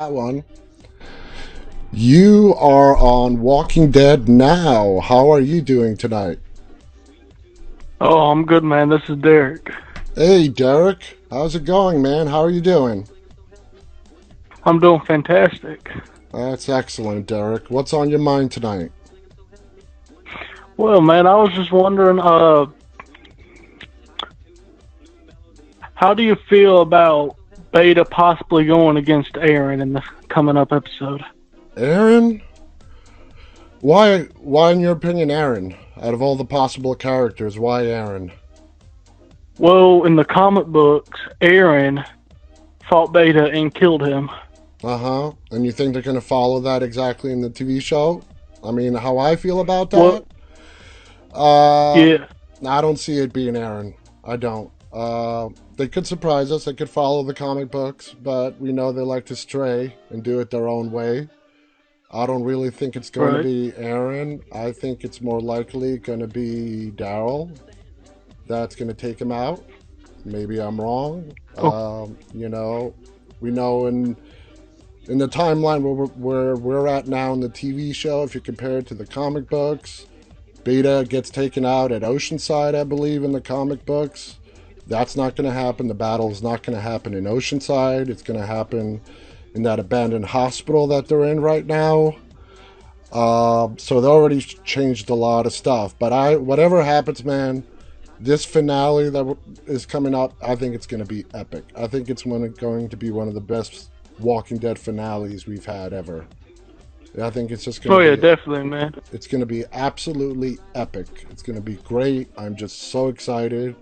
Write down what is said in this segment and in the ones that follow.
That one. You are on Walking Dead now. How are you doing tonight? Oh, I'm good, man. This is Derek. Hey, Derek. How's it going, man? How are you doing? I'm doing fantastic. That's excellent, Derek. What's on your mind tonight? Well, man, I was just wondering, how do you feel about Beta possibly going against Aaron in the coming up episode? Aaron? Why in your opinion, Aaron? Out of all the possible characters, why Aaron? Well, in the comic books, Aaron fought Beta and killed him. Uh-huh. And you think they're gonna follow that exactly in the TV show? I mean, how I feel about that? Well, Uh, yeah, I don't see it being Aaron. I don't. They could surprise us. They could follow the comic books, but we know they like to stray and do it their own way. I don't really think it's going to right. be Aaron. I think it's more likely going to be Daryl that's going to take him out. Maybe I'm wrong. Oh, We know in the timeline where we're at now in the TV show, if you compare it to the comic books, Beta gets taken out at Oceanside, I believe, in the comic books. That's not going to happen. The battle is not going to happen in Oceanside. It's going to happen in that abandoned hospital that they're in right now. So they already changed a lot of stuff. But whatever happens, man, this finale that is coming up, I think it's going to be epic. I think it's going to be one of the best Walking Dead finales we've had ever. I think it's just going oh to yeah, be definitely, man. it's going to be absolutely epic. It's going to be great. I'm just so excited.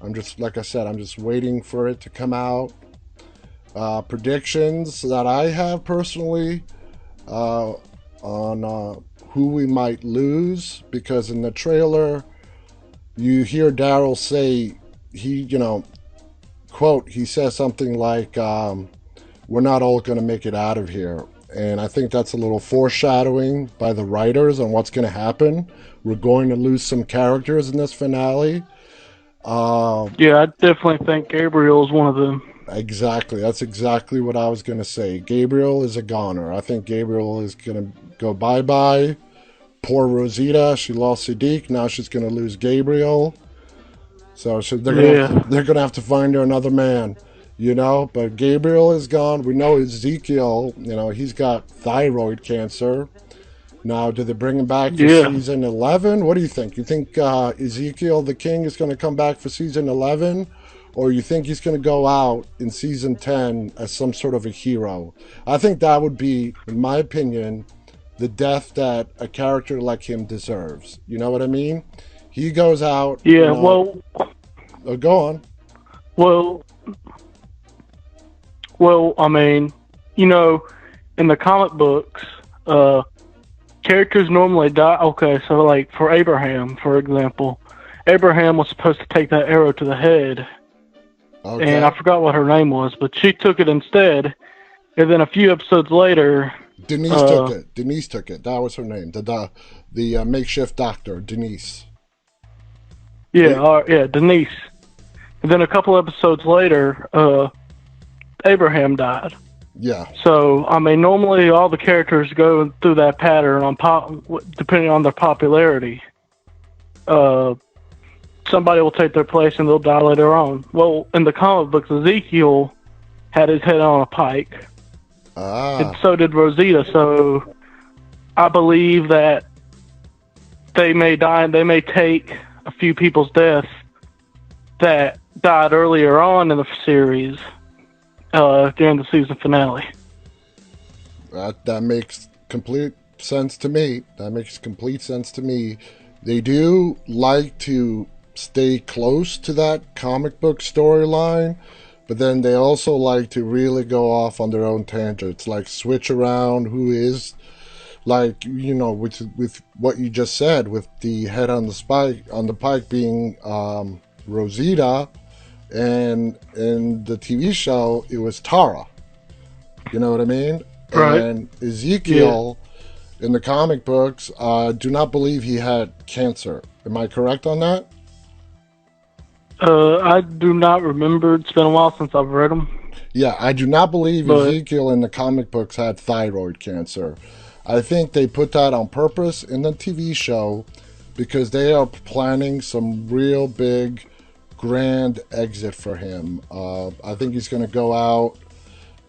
I'm just, like I said, I'm just waiting for it to come out. Predictions that I have personally uh, on who we might lose, because in the trailer, you hear Daryl say, quote, he says something like, we're not all going to make it out of here. And I think that's a little foreshadowing by the writers on what's going to happen. We're going to lose some characters in this finale. Uh, Yeah, I definitely think Gabriel's one of them. exactly. That's exactly what I was going to say. Gabriel is a goner. I think Gabriel is going to go bye bye. Poor Rosita. She lost Sadiq. Now she's going to lose Gabriel. So Yeah, they're gonna have to find her another man, But Gabriel is gone. We know Ezekiel. He's got thyroid cancer. Now, do they bring him back for yeah. season 11? What do you think? You think Ezekiel the King is going to come back for season 11, or you think he's going to go out in season 10 as some sort of a hero? I think that would be, in my opinion, the death that a character like him deserves. You know what I mean? He goes out, Yeah, go on. well, I mean, you know, in the comic books, uh, characters normally die. Okay, so like for Abraham, for example, Abraham was supposed to take that arrow to the head, and I Okay. forgot what her name was, but she took it instead. And then a few episodes later, Denise took uh, it. Denise took it. That was her name. The makeshift doctor, Denise. yeah, They, yeah, Denise. And then a couple episodes later, Abraham died. yeah. So I mean, normally all the characters go through that pattern depending on their popularity. Uh, Somebody will take their place and they'll die later on. Well, in the comic books, Ezekiel had his head on a pike, and Ah, so did Rosita. So I believe that they may die and they may take a few people's deaths that died earlier on in the series during the season finale. that makes complete sense to me. That makes complete sense to me. They do like to stay close to that comic book storyline, but then they also like to really go off on their own tangents, like switch around who is like with what you just said, with the head on the pike being Rosita, and in the TV show it was Tara. You know what I mean? Right? And Yeah. Ezekiel in the comic books, do not believe he had cancer. Am I correct on that? I do not remember. It's been a while since I've read them. Yeah, I do not believe But Ezekiel in the comic books had thyroid cancer. I think they put that on purpose in the TV show because they are planning some real big, grand exit for him. I think he's going to go out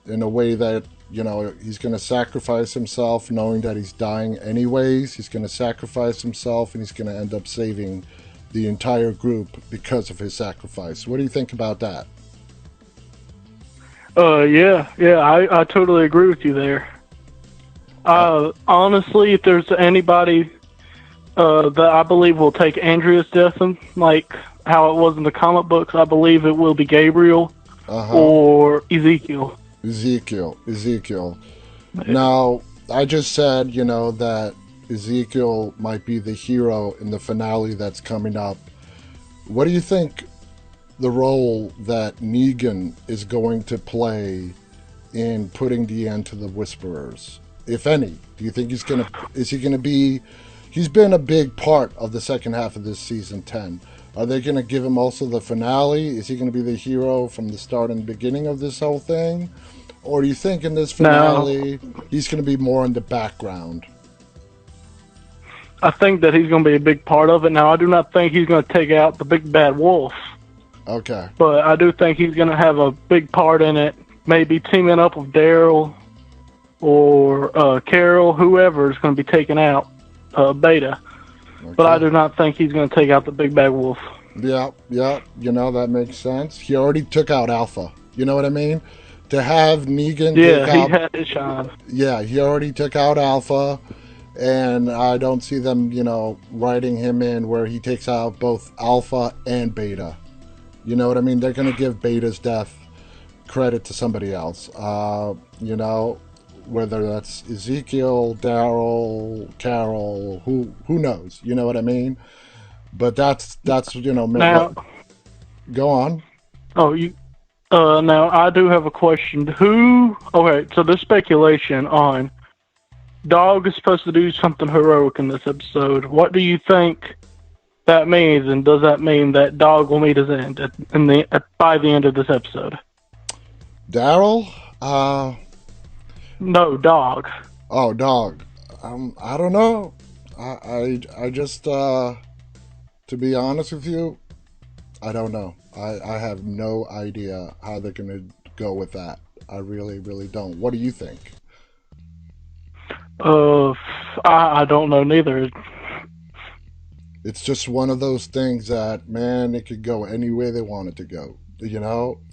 in a way that, he's going to sacrifice himself knowing that he's dying anyways. He's going to sacrifice himself and he's going to end up saving the entire group because of his sacrifice. What do you think about that? yeah, I totally agree with you there. Honestly, if there's anybody that I believe will take Andrea's death, and like how it was in the comic books, I believe it will be Gabriel Uh huh. or Ezekiel. Ezekiel. Now, I just said, that Ezekiel might be the hero in the finale that's coming up. What do you think the role that Negan is going to play in putting the end to the Whisperers, if any? Do you think is he gonna be? He's been a big part of the second half of this season 10. Are they gonna give him also the finale? Is he gonna be the hero from the start and beginning of this whole thing? Or do you think in this Now, finale he's gonna be more in the background? I think that he's going to be a big part of it. Now, I do not think he's going to take out the big bad wolf, Okay. but I do think he's going to have a big part in it. Maybe teaming up with Daryl or Carol, whoever is going to be taking out Beta. But I Okay. do not think he's going to take out the big bad wolf. Yeah, yeah, that makes sense. He already took out Alpha. You know what I mean? To have Negan take Yeah, he out, had his shine. yeah, he already took out Alpha, and I don't see them, writing him in where he takes out both Alpha and Beta. You know what I mean? They're going to give Beta's death credit to somebody else. Whether that's Ezekiel, Daryl, Carol, who knows? You know what I mean? But that's Now, go on. oh, you. Now I do have a question. Who? Okay, so there's speculation on Dog is supposed to do something heroic in this episode. What do you think that means, and does that mean that Dog will meet his end by the end of this episode? Daryl? No, Dog. Oh, dog. I don't know. I just, to be honest with you, I don't know. I have no idea how they're going to go with that. I really, really don't. What do you think? Uh, I don't know neither. It's just one of those things that, man, it could go any way they want it to go.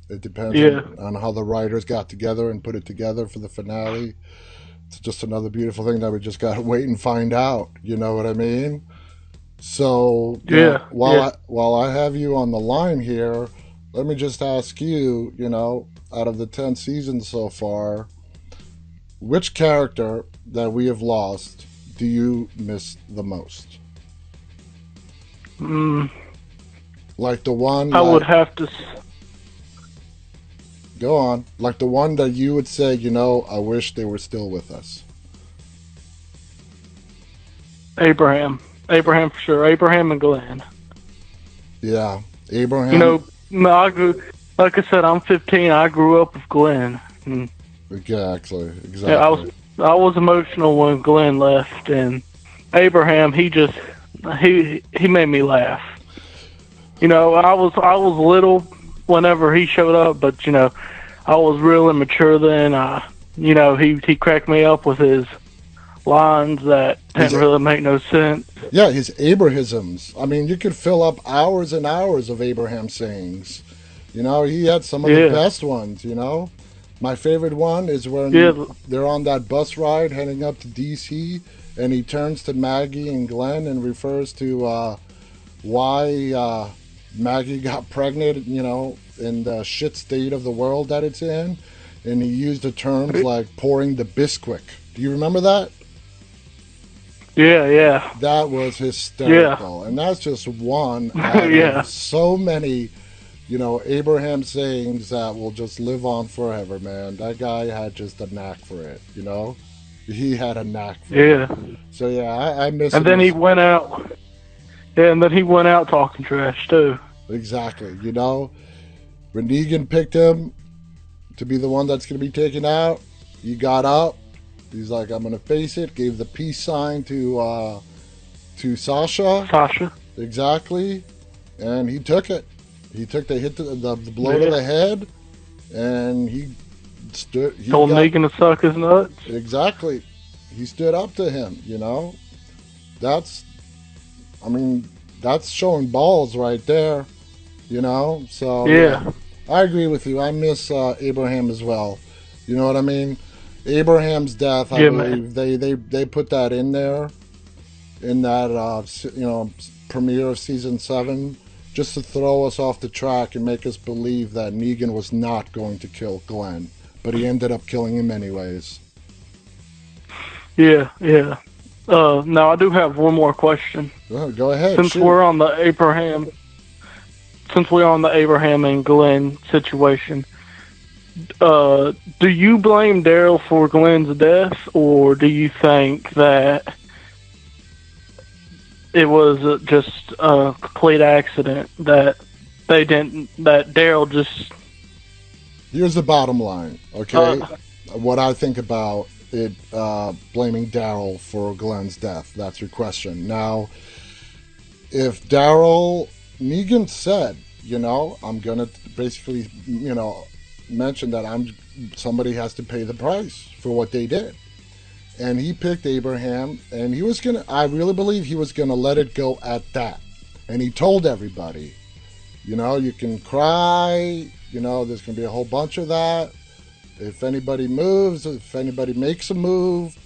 It depends Yeah, on how the writers got together and put it together for the finale. It's just another beautiful thing that we just got to wait and find out. You know what I mean? So, yeah, yeah. while I have you on the line here, let me just ask you, out of the 10 seasons so far, which character that we have lost do you miss the most? Mm, Like the one, I would like, have to. go on, like the one that you would say, I wish they were still with us. Abraham. Abraham for sure. Abraham and Glenn. Yeah, You Abraham. know, like I said, I'm 15. I grew up with Glenn. And, Exactly, yeah, exactly. I was emotional when Glenn left, and Abraham, he made me laugh. I was little whenever he showed up, but I was real immature then. He cracked me up with his lines that His, didn't really make no sense. yeah, his Abrahisms. I mean, you could fill up hours and hours of Abraham sayings. He had some of the Yeah, best ones. My favorite one is when yeah, they're on that bus ride heading up to DC, and he turns to Maggie and Glenn and refers to why Maggie got pregnant, in the shit state of the world that it's in. And he used the terms like pouring the Bisquick. Do you remember that? yeah, yeah, That was yeah, hysterical. And that's just one out of yeah, so many, Abraham sayings that will just live on forever, man. That guy had just a knack for it. He had a knack for it. yeah. So, yeah, I miss And him. then he went out. Yeah, and then he went out talking trash too. Exactly. When Negan picked him, to be the one that's going to be taken out. He got up. He's like, I'm going to face it. Gave the peace sign to Sasha. Sasha. Exactly. And he took it. He took the hit, the blow to Yeah. the head, and he stood. He Told got, Negan to suck his nuts. exactly. He stood up to him. You know, that's. I mean, that's showing balls right there. You know, so Yeah. I agree with you. I miss Abraham as well. You know what I mean? Abraham's death. I Yeah, believe they put that in there in that premiere of season 7, just to throw us off the track and make us believe that Negan was not going to kill Glenn, but he ended up killing him anyways. Yeah. Yeah. Now I do have one more question. Oh, go ahead. Since Shoot. we're on the Abraham, since we're on the Abraham and Glenn situation, do you blame Daryl for Glenn's death, or do you think that it was just a complete accident that Daryl just? Here's the bottom line, okay? What I think about it, blaming Daryl for Glenn's death. That's your question. Now, if Negan said, I'm gonna basically, mention that somebody has to pay the price for what they did. And he picked Abraham, and I really believe he was gonna let it go at that. And he told everybody, you can cry, there's gonna be a whole bunch of that. If anybody moves, if anybody makes a move,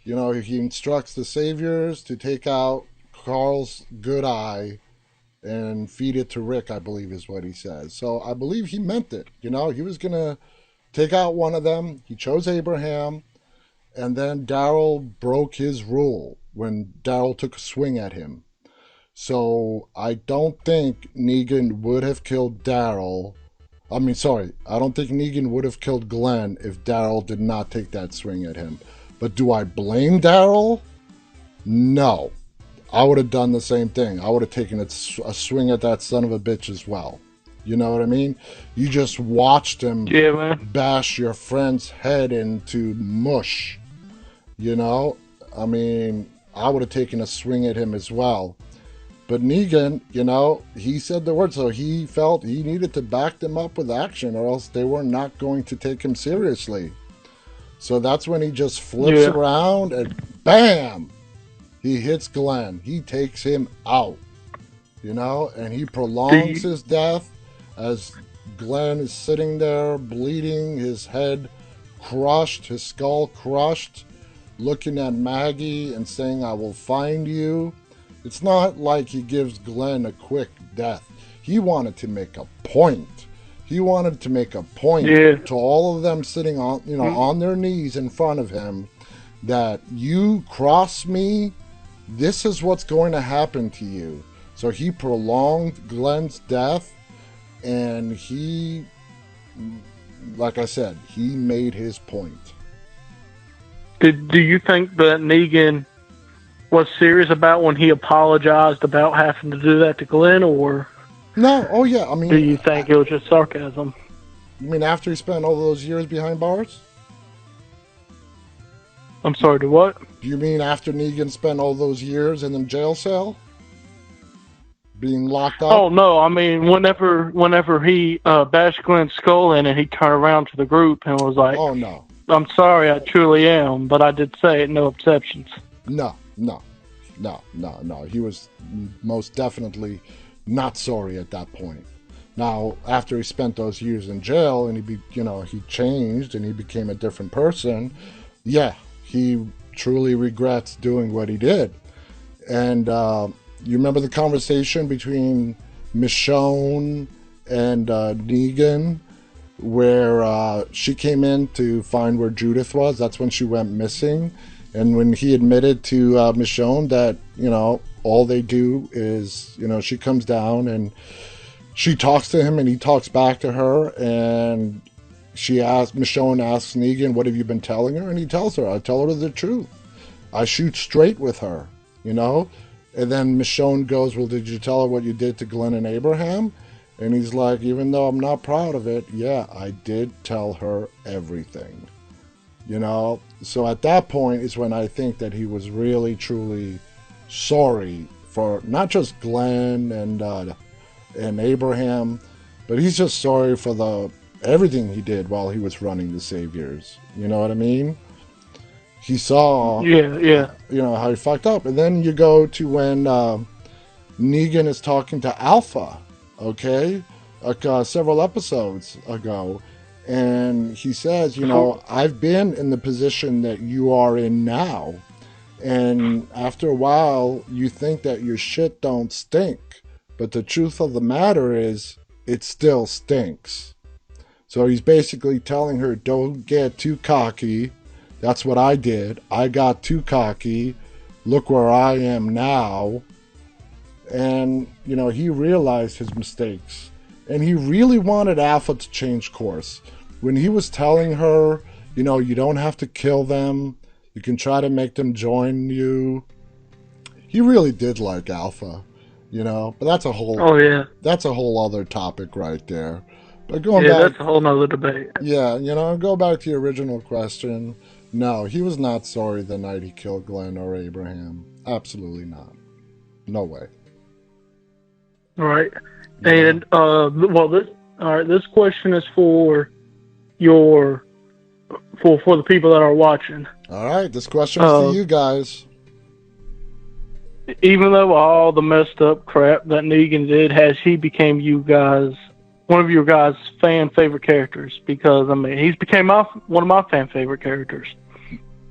he instructs the saviors to take out Carl's good eye and feed it to Rick, I believe is what he says. So I believe he meant it. He was going to take out one of them. He chose Abraham. And then Daryl broke his rule when Daryl took a swing at him. So I don't think Negan would have killed Daryl. I don't think Negan would have killed Glenn if Daryl did not take that swing at him. But do I blame Daryl? No. I would have done the same thing. I would have taken a swing at that son of a bitch as well. You know what I mean? You just watched him bash your friend's head into mush. I would have taken a swing at him as well. But Negan, he said the word, so he felt he needed to back them up with action, or else they were not going to take him seriously. So that's when he just flips around and bam! He hits Glenn. He takes him out, and he prolongs his death as Glenn is sitting there bleeding, his head crushed, his skull crushed, looking at Maggie and saying, I will find you. It's not like he gives Glenn a quick death. He wanted to make a point. He wanted to make a point to all of them sitting on, on their knees in front of him, that you cross me, this is what's going to happen to you. So he prolonged Glenn's death, and he, like I said, he made his point. Do you think that Negan was serious about when he apologized about having to do that to Glenn, or no? Oh yeah, do you think it was just sarcasm? You mean after he spent all those years behind bars? I'm sorry, to what? Do you mean after Negan spent all those years in the jail cell? Being locked up? Oh, no, I mean, whenever he bashed Glenn's skull in and he turned around to the group and was like, oh, no. I'm sorry, I truly am, but I did say it, no exceptions. No. He was most definitely not sorry at that point. Now, after he spent those years in jail and he changed and he became a different person, yeah, he truly regrets doing what he did. And you remember the conversation between Michonne and Negan, where she came in to find where Judith was. That's when she went missing. And when he admitted to Michonne that, all they do is, she comes down and she talks to him and he talks back to her, and Michonne asks Negan, what have you been telling her? And he tells her, I tell her the truth. I shoot straight with her, And then Michonne goes, well, did you tell her what you did to Glenn and Abraham? And he's like, even though I'm not proud of it, yeah, I did tell her everything. You know? So at that point is when I think that he was really, truly sorry for not just Glenn and Abraham, but he's just sorry for the everything he did while he was running the Saviors. You know what I mean? He saw, Yeah, yeah. how he fucked up. And then you go to when Negan is talking to Alpha, okay, like several episodes ago, and he says, Before, I've been in the position that you are in now, and after a while, you think that your shit don't stink, but the truth of the matter is, it still stinks. So he's basically telling her, don't get too cocky. That's what I did. I got too cocky. Look where I am now. And, he realized his mistakes. And he really wanted Alpha to change course. When he was telling her, you don't have to kill them, you can try to make them join you, he really did like Alpha, But oh yeah, that's a whole other topic right there. But going yeah. back, That's a whole nother debate. yeah, go back to your original question. No, he was not sorry the night he killed Glenn or Abraham. Absolutely not. No way. Right. You know. And well, this all right. This question is for your for the people that are watching. All right, this question is to Uh, you guys. Even though all the messed up crap that Negan did, has he became you guys one of your guys' fan favorite characters? Because I mean, he's became one of my fan favorite characters.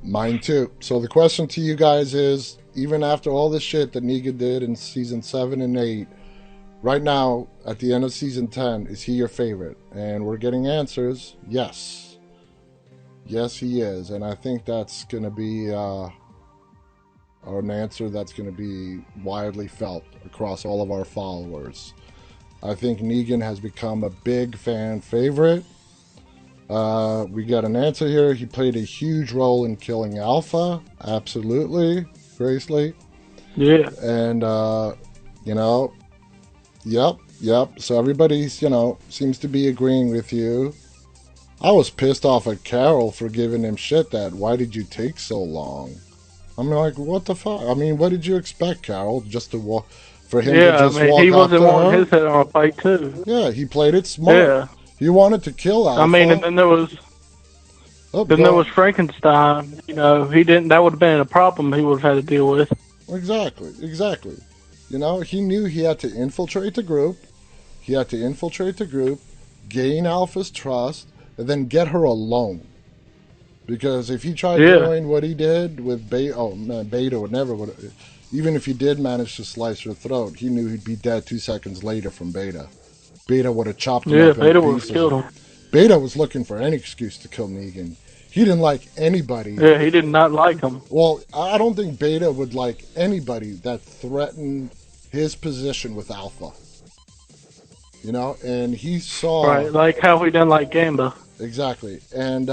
Mine too. So the question to you guys is, even after all the shit that Negan did in season 7 and 8, right now at the end of season 10, is he your favorite? And we're getting answers. Yes. Yes, he is. And I think that's going to be an answer that's going to be widely felt across all of our followers. I think Negan has become a big fan favorite. We got an answer here. He played a huge role in killing Alpha. Absolutely, Gracely. Yeah. And, yep. So everybody's, seems to be agreeing with you. I was pissed off at Carol for giving him shit that, why did you take so long? I'm like, what the fuck? I mean, what did you expect, Carol? Just to walk, for him to Yeah, I just mean, he walk up wasn't to wanting her? his head on a fight too. Yeah, he played it smart. Yeah. He wanted to kill I mean, and Alpha. Oh, then there was go. Frankenstein. He didn't. That would have been a problem he would have had to deal with. Exactly. He knew he had to infiltrate the group. He had to infiltrate the group, gain Alpha's trust, and then get her alone. Because if he tried Yeah. doing what he did with Beta, oh man, Beta would never would. Even if he did manage to slice her throat, he knew he'd be dead 2 seconds later from Beta. Beta would have chopped him Yeah. up into Vader would have pieces. killed him. Beta was looking for any excuse to kill Negan. He didn't like anybody. Yeah. He did not like him. Well, I don't think Beta would like anybody that threatened his position with Alpha. And he saw Right. Like how he didn't like Gamba. exactly, and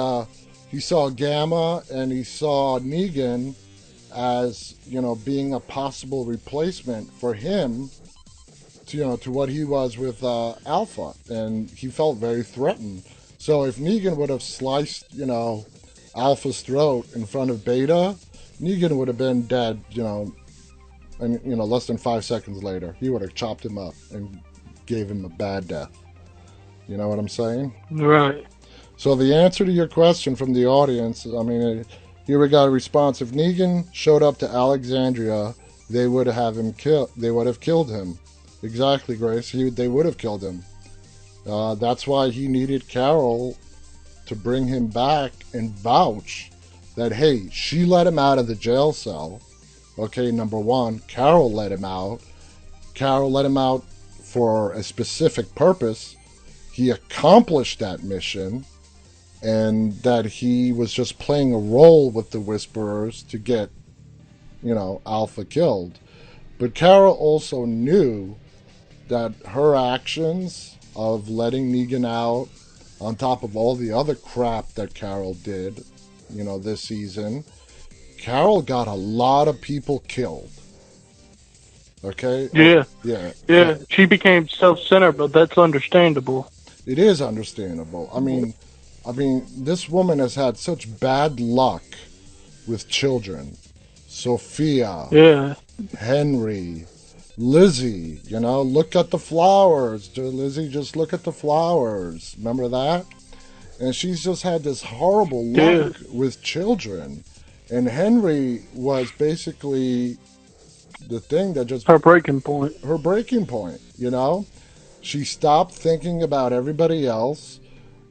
he saw Gamma and he saw Negan as being a possible replacement for him to what he was with Alpha, and he felt very threatened. So if Negan would have sliced Alpha's throat in front of Beta, Negan would have been dead. And less than 5 seconds later, he would have chopped him up and gave him a bad death. You know what I'm saying? Right. So the answer to your question from the audience, I mean, here we got a response. If Negan showed up to Alexandria, they would have him killed. They would have killed him. Exactly, Grace. They would have killed him. That's why he needed Carol to bring him back and vouch that, hey, she let him out of the jail cell. Okay, number one, Carol let him out. Carol let him out for a specific purpose. He accomplished that mission, and that he was just playing a role with the Whisperers to get, Alpha killed. But Carol also knew that her actions of letting Negan out, on top of all the other crap that Carol did, this season, Carol got a lot of people killed. Okay? Yeah, Yeah. yeah. She became self-centered, but that's understandable. It is understandable. I mean, this woman has had such bad luck with children. Sophia, Yeah, Henry, Lizzie, look at the flowers. Lizzie, just look at the flowers. Remember that? And she's just had this horrible luck yeah. with children. And Henry was basically the thing that just Her breaking point. her breaking point. She stopped thinking about everybody else.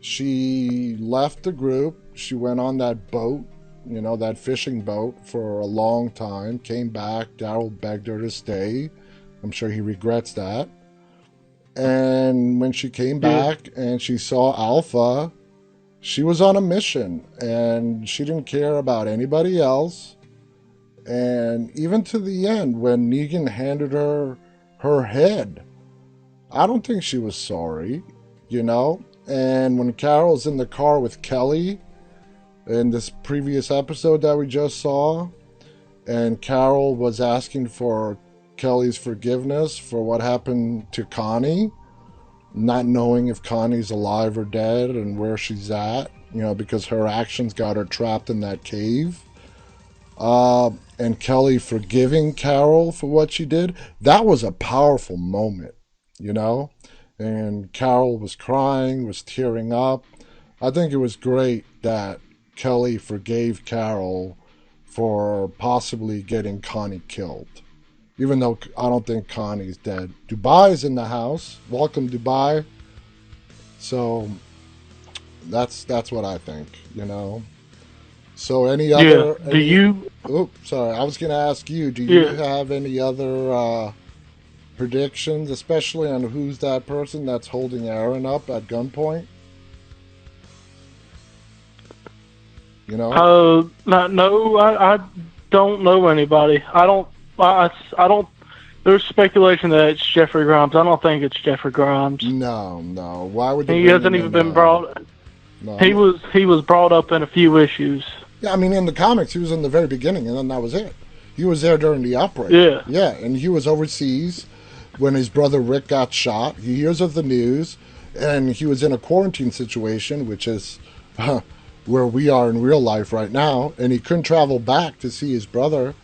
She left the group. She went on that boat, that fishing boat for a long time. Came back. Daryl begged her to stay. I'm sure he regrets that. And when she came Yeah, back and she saw Alpha, she was on a mission and she didn't care about anybody else. And even to the end, when Negan handed her her head, I don't think she was sorry. And when Carol's in the car with Kelly in this previous episode that we just saw, and Carol was asking for Kelly's forgiveness for what happened to Connie, not knowing if Connie's alive or dead and where she's at, because her actions got her trapped in that cave. And Kelly forgiving Carol for what she did, that was a powerful moment, you know? And Carol was crying, was tearing up. I think it was great that Kelly forgave Carol for possibly getting Connie killed. Even though I don't think Connie's dead. Dubai's in the house. Welcome, Dubai. So that's what I think. So any yeah. other Do any you? oh sorry, I was gonna ask you, do you Yeah. have any other predictions, especially on who's that person that's holding Aaron up at gunpoint? You know? Not no. I don't know anybody. I don't. There's speculation that it's Jeffrey Grimes. I don't think it's Jeffrey Grimes. No. Why would they He bring him hasn't even in been now? brought. No, He was brought up in a few issues. yeah, I mean in the comics he was in the very beginning and then that was it. He was there during the outbreak. Yeah. Yeah, and he was overseas when his brother Rick got shot. He hears of the news, and he was in a quarantine situation, which is where we are in real life right now. And he couldn't travel back to see his brother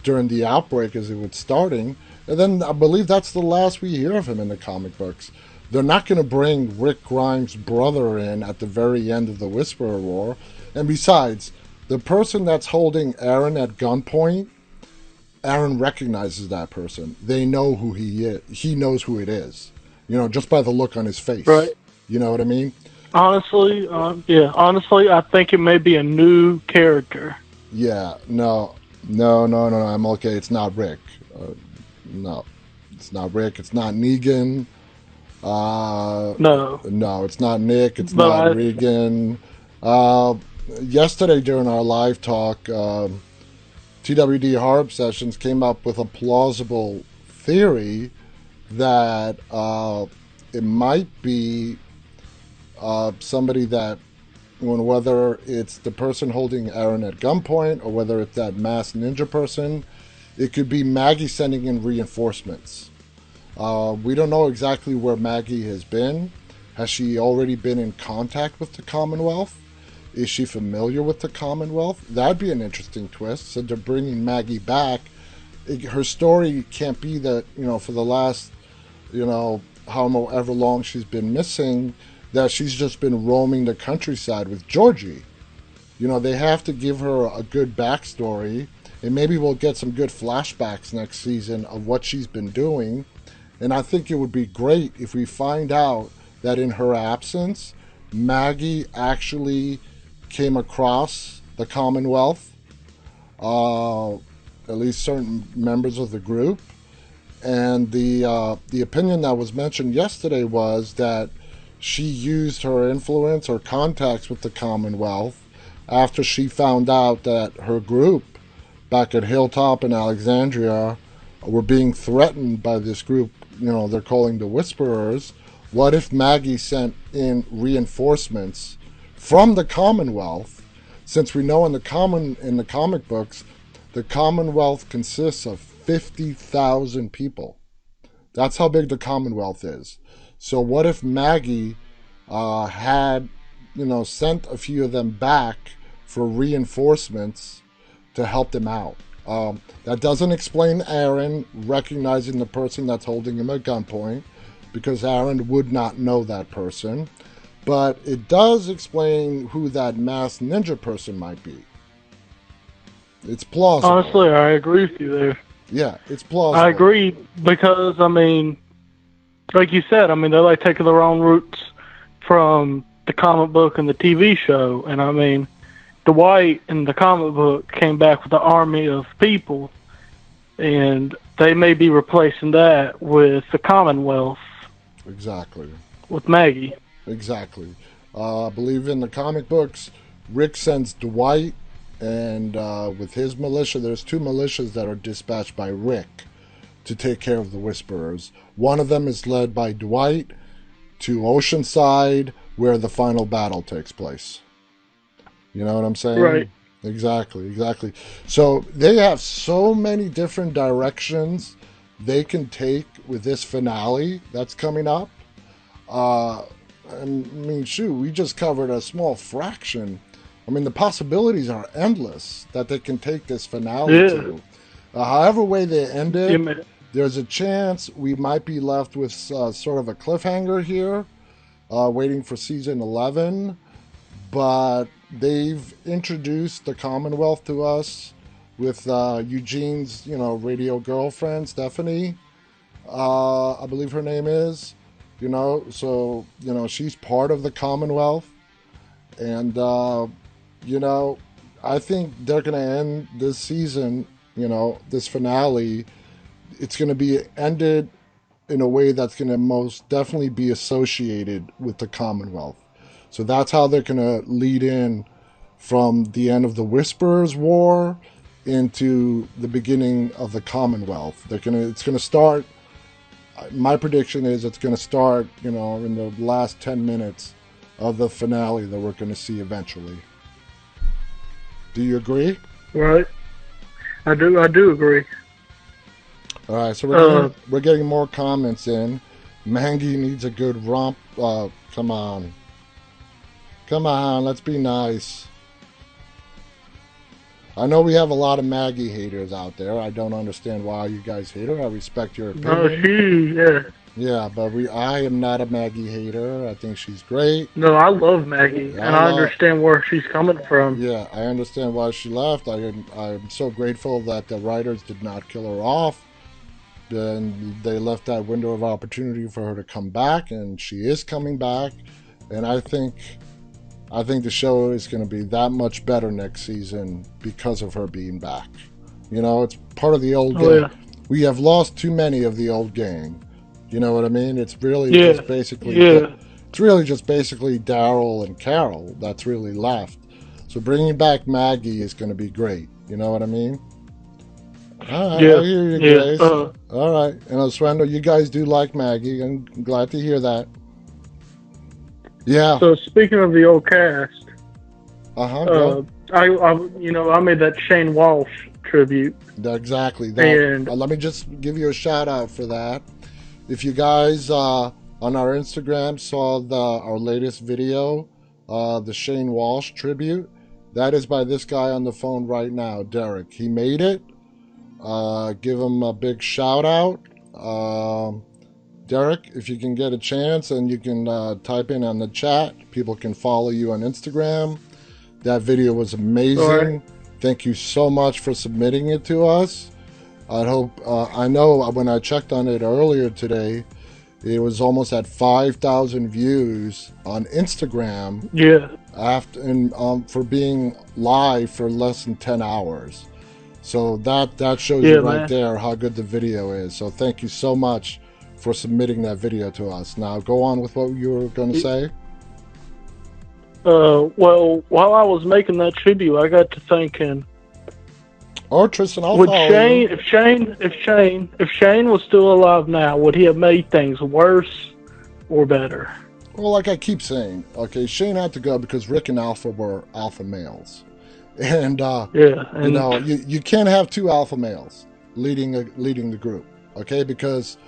during the outbreak as it was starting. And then I believe that's the last we hear of him in the comic books. They're not going to bring Rick Grimes' brother in at the very end of the Whisperer War. And besides, the person that's holding Aaron at gunpoint, Aaron recognizes that person. They know who he is. He knows who it is. Just by the look on his face. Right. You know what I mean? Honestly, yeah. Honestly, I think it may be a new character. Yeah. No. I'm okay. It's not Rick. No, it's not Rick. It's not Negan. No, No, it's not Nick. It's but not Regan. Uh, Yesterday during our live talk, TWD Harp Sessions came up with a plausible theory that it might be somebody that, whether it's the person holding Aaron at gunpoint or whether it's that masked ninja person, it could be Maggie sending in reinforcements. We don't know exactly where Maggie has been. Has she already been in contact with the Commonwealth? Is she familiar with the Commonwealth? That'd be an interesting twist. So they're bringing Maggie back. Her story can't be that, for the last, however long she's been missing, that she's just been roaming the countryside with Georgie. They have to give her a good backstory, and maybe we'll get some good flashbacks next season of what she's been doing. And I think it would be great if we find out that in her absence, Maggie actually came across the Commonwealth, at least certain members of the group. And the opinion that was mentioned yesterday was that she used her influence or contacts with the Commonwealth after she found out that her group back at Hilltop in Alexandria were being threatened by this group, they're calling the Whisperers. What if Maggie sent in reinforcements from the Commonwealth? Since we know in the comic books, the Commonwealth consists of 50,000 people. That's how big the Commonwealth is. So what if Maggie had, sent a few of them back for reinforcements to help them out? That doesn't explain Aaron recognizing the person that's holding him at gunpoint, because Aaron would not know that person. But it does explain who that masked ninja person might be. It's plausible. Honestly, I agree with you there. Yeah, it's plausible. I agree because, I mean, like you said, I mean, they're like taking their own roots from the comic book and the TV show. And I mean, Dwight in the comic book came back with an army of people, and they may be replacing that with the Commonwealth. Exactly. With Maggie. Exactly. I believe in the comic books, Rick sends Dwight, and with his militia, there's 2 militias that are dispatched by Rick to take care of the Whisperers. One of them is led by Dwight to Oceanside, where the final battle takes place. You know what I'm saying? Right. Exactly. So they have so many different directions they can take with this finale that's coming up. I mean, shoot, we just covered a small fraction. I mean, the possibilities are endless that they can take this finale to. However way they end it, there's a chance we might be left with sort of a cliffhanger here, waiting for season 11. But they've introduced the Commonwealth to us with Eugene's, radio girlfriend, Stephanie, I believe her name is. So, she's part of the Commonwealth. And, I think they're going to end this season, this finale. It's going to be ended in a way that's going to most definitely be associated with the Commonwealth. So that's how they're going to lead in from the end of the Whisperers War into the beginning of the Commonwealth. It's going to start. My prediction is it's going to start, in the last 10 minutes of the finale that we're going to see eventually. Do you agree? Right. I do agree. All right, so we're getting more comments in. Maggie needs a good romp. Come on, let's be nice. I know we have a lot of Maggie haters out there. I don't understand why you guys hate her. I respect your opinion. Yeah. Yeah, but I am not a Maggie hater. I think she's great. No, I love Maggie, and I understand where she's coming from. Yeah, I understand why she left. I'm so grateful that the writers did not kill her off. And they left that window of opportunity for her to come back, and she is coming back. And I think the show is going to be that much better next season because of her being back. It's part of the old gang. Yeah. We have lost too many of the old gang. You know what I mean? It's really just basically Daryl and Carol that's really left. So bringing back Maggie is going to be great. You know what I mean? All right, I hear you guys. All right, and Oswendo, you guys do like Maggie. I'm glad to hear that. Yeah. So speaking of the old cast, I made that Shane Walsh tribute. Exactly. Let me just give you a shout out for that. If you guys on our Instagram saw our latest video, the Shane Walsh tribute, that is by this guy on the phone right now, Derek. He made it. Give him a big shout out. Derek, if you can get a chance and you can type in on the chat, people can follow you on Instagram. That video was amazing. Right. Thank you so much for submitting it to us. I know when I checked on it earlier today, it was almost at 5,000 views on Instagram. Yeah. For being live for less than 10 hours. So that shows you right there how good the video is. So thank you so much for submitting that video to us. Now go on with what you were going to say. Well, while I was making that tribute, I got to thinking. Or Tristan, if Shane was still alive now, would he have made things worse or better? Well, like I keep saying, okay, Shane had to go because Rick and Alpha were alpha males. And, you can't have 2 alpha males. leading the group. Okay, because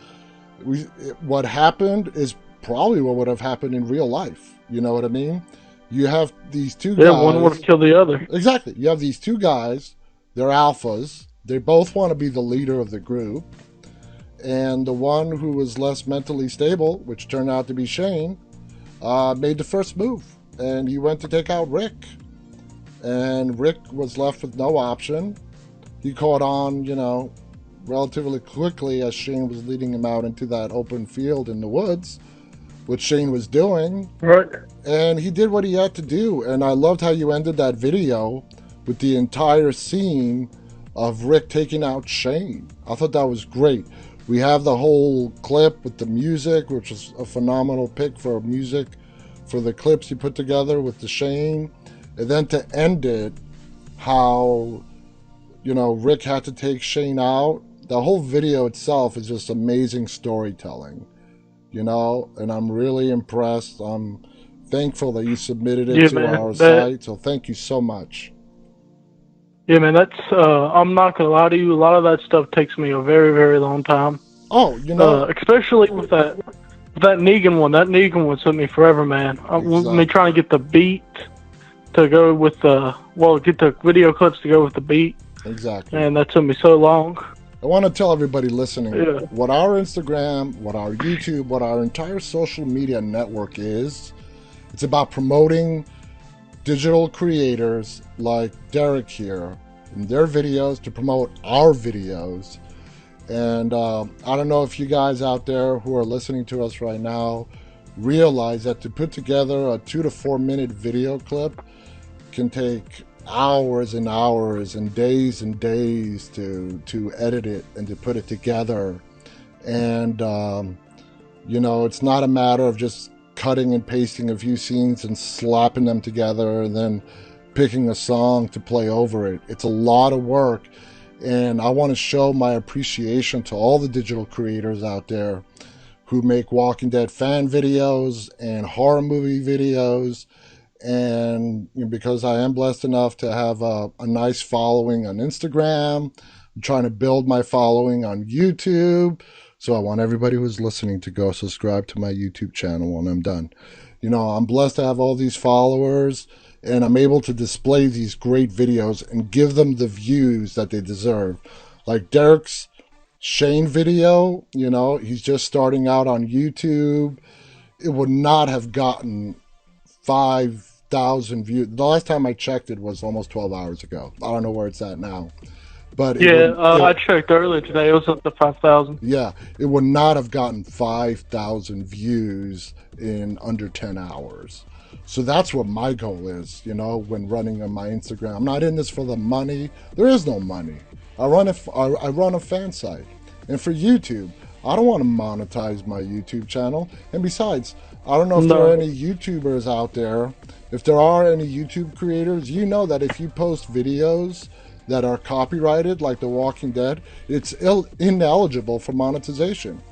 what happened is probably what would have happened in real life. You know what I mean? You have these two Yeah, one would have guys. killed the other. Exactly. You have these two guys. They're alphas. They both want to be the leader of the group. And the one who was less mentally stable, which turned out to be Shane, made the first move. And he went to take out Rick. And Rick was left with no option. He caught on, relatively quickly as Shane was leading him out into that open field in the woods, which Shane was doing. Right. And he did what he had to do. And I loved how you ended that video with the entire scene of Rick taking out Shane. I thought that was great. We have the whole clip with the music, which is a phenomenal pick for music for the clips you put together with the Shane. And then to end it, how, Rick had to take Shane out. The whole video itself is just amazing storytelling, and I'm really impressed. I'm thankful that you submitted it to our site, so thank you so much. Yeah, man, that's, I'm not going to lie to you, a lot of that stuff takes me a very, very long time. Oh, especially with that Negan one. That Negan one took me forever, man. Exactly. Me trying to get the beat to go with get the video clips to go with the beat. Exactly. And that took me so long. I want to tell everybody listening what our Instagram, what our YouTube, what our entire social media network is. It's about promoting digital creators like Derek here in their videos to promote our videos. And I don't know if you guys out there who are listening to us right now realize that to put together a 2 to 4 minute video clip can take hours and hours and days to edit it and to put it together. And it's not a matter of just cutting and pasting a few scenes and slapping them together and then picking a song to play over it. It's a lot of work, and I want to show my appreciation to all the digital creators out there who make Walking Dead fan videos and horror movie videos. And because I am blessed enough to have a nice following on Instagram, I'm trying to build my following on YouTube. So I want everybody who's listening to go subscribe to my YouTube channel when I'm done. I'm blessed to have all these followers, and I'm able to display these great videos and give them the views that they deserve. Like Derek's Shane video, he's just starting out on YouTube. It would not have gotten 5,000 views. The last time I checked it was almost 12 hours ago. I don't know where it's at now. But I checked earlier today. It was up to 5,000. Yeah, it would not have gotten 5,000 views in under 10 hours. So that's what my goal is, when running on my Instagram. I'm not in this for the money. There is no money. I run a fan site. And for YouTube, I don't want to monetize my YouTube channel. And besides, I don't know if there are any YouTubers out there. If there are any YouTube creators, that if you post videos that are copyrighted, like The Walking Dead, it's ineligible for monetization.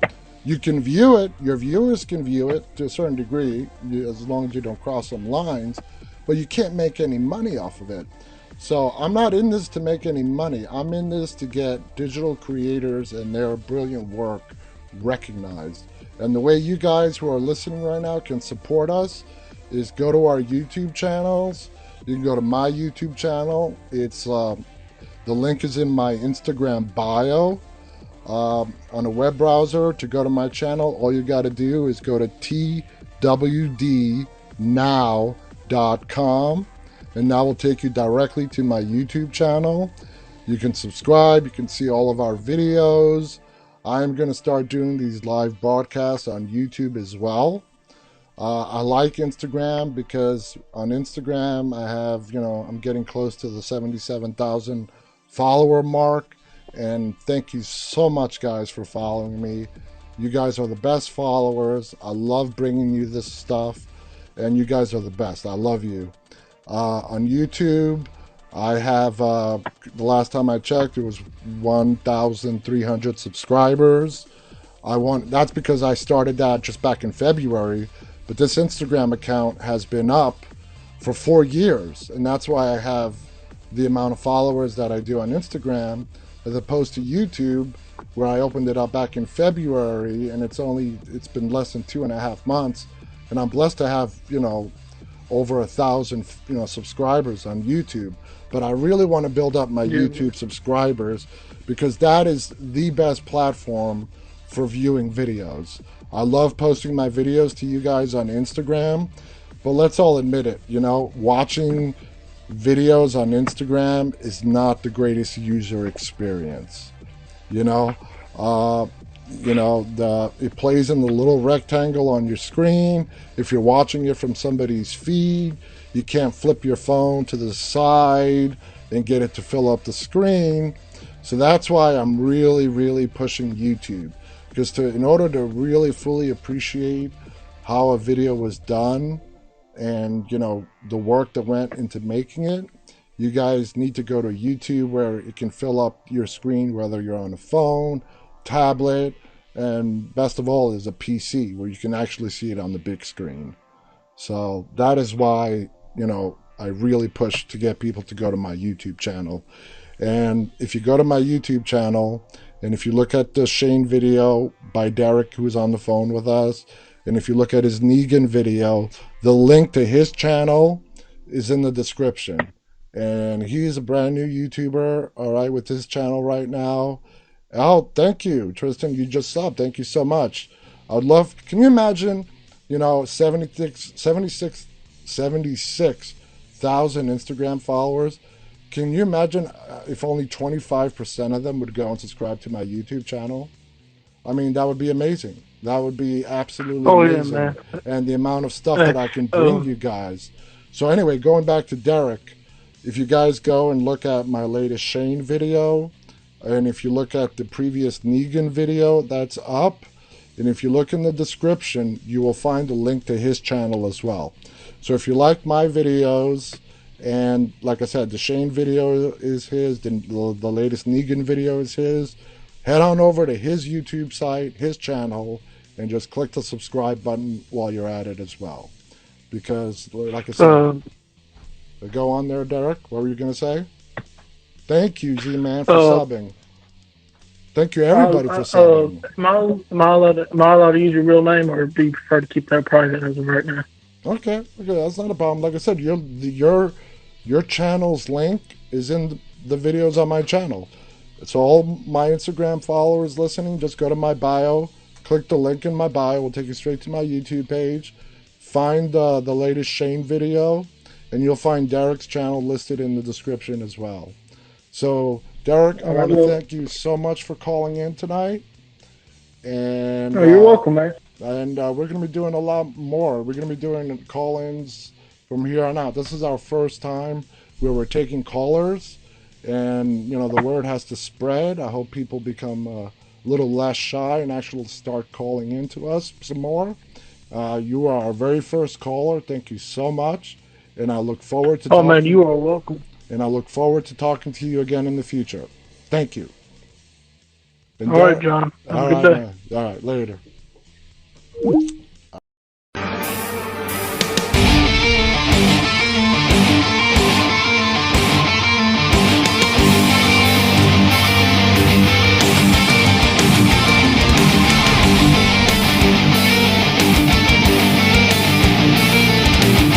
You can view it, your viewers can view it to a certain degree, as long as you don't cross some lines, but you can't make any money off of it. So I'm not in this to make any money. I'm in this to get digital creators and their brilliant work recognized. And the way you guys who are listening right now can support us is go to our YouTube channels. You can go to my YouTube channel. It's the link is in my Instagram bio. On a web browser to go to my channel, all you got to do is go to twdnow.com, and that will take you directly to my YouTube channel. You can subscribe. You can see all of our videos. I'm going to start doing these live broadcasts on YouTube as well. I like Instagram because on Instagram I have, I'm getting close to the 77,000 follower mark. And thank you so much, guys, for following me. You guys are the best followers. I love bringing you this stuff, and you guys are the best. I love you. On YouTube, I have, the last time I checked, it was 1,300 subscribers. That's because I started that just back in February, but this Instagram account has been up for 4 years, and that's why I have the amount of followers that I do on Instagram. as opposed to YouTube, where I opened it up back in February, and it's been less than 2.5 months, and I'm blessed to have over 1,000 subscribers on YouTube. But I really want to build up my Yeah. YouTube subscribers because that is the best platform for viewing videos. I love posting my videos to you guys on Instagram, but let's all admit it, watching videos on Instagram is not the greatest user experience. You know, uh, it plays in the little rectangle on your screen. If you're watching it from somebody's feed, you can't flip your phone to the side and get it to fill up the screen. So that's why I'm really, really pushing YouTube, because in order to really fully appreciate how a video was done and the work that went into making it, you guys need to go to YouTube, where it can fill up your screen, whether you're on a phone, tablet, and best of all is a PC, where you can actually see it on the big screen. So that is why I really push to get people to go to my YouTube channel. And if you go to my YouTube channel, and if you look at the Shane video by Derek, who's on the phone with us, and if you look at his Negan video, the link to his channel is in the description. And he's a brand new YouTuber, all right, with his channel right now. Oh, thank you, Tristan. You just subbed. Thank you so much. I'd love, can you imagine, 76,000 Instagram followers? Can you imagine if only 25% of them would go and subscribe to my YouTube channel? I mean, that would be amazing. That would be absolutely Oh yeah, amazing. man. And the amount of stuff that I can bring you guys. So anyway, going back to Derek, if you guys go and look at my latest Shane video, and if you look at the previous Negan video that's up, and if you look in the description, you will find a link to his channel as well. So if you like my videos, and like I said, the Shane video is his, the latest Negan video is his, head on over to his YouTube site, his channel, and just click the subscribe button while you're at it as well. Because, like I said, go on there, Derek. What were you going to say? Thank you, Z-Man, for subbing. Thank you, everybody, for subbing. Am I allowed to use your real name, or do you prefer to keep that private as of right now? Okay, that's not a problem. Like I said, your channel's link is in the videos on my channel. So all my Instagram followers listening, just go to my bio, click the link in my bio. We'll take you straight to my YouTube page. Find the latest Shane video, and you'll find Derek's channel listed in the description as well. So, Derek, I want to thank you so much for calling in tonight. And you're welcome, man. And we're going to be doing a lot more. We're going to be doing call-ins from here on out. This is our first time where we're taking callers, and the word has to spread. I hope people become a little less shy and actually start calling in to us some more. You are our very first caller. Thank you so much, and I look forward to. Oh man, you are welcome. And I look forward to talking to you again in the future. Thank you. And all right, John. Have a good day. Man. All right, later.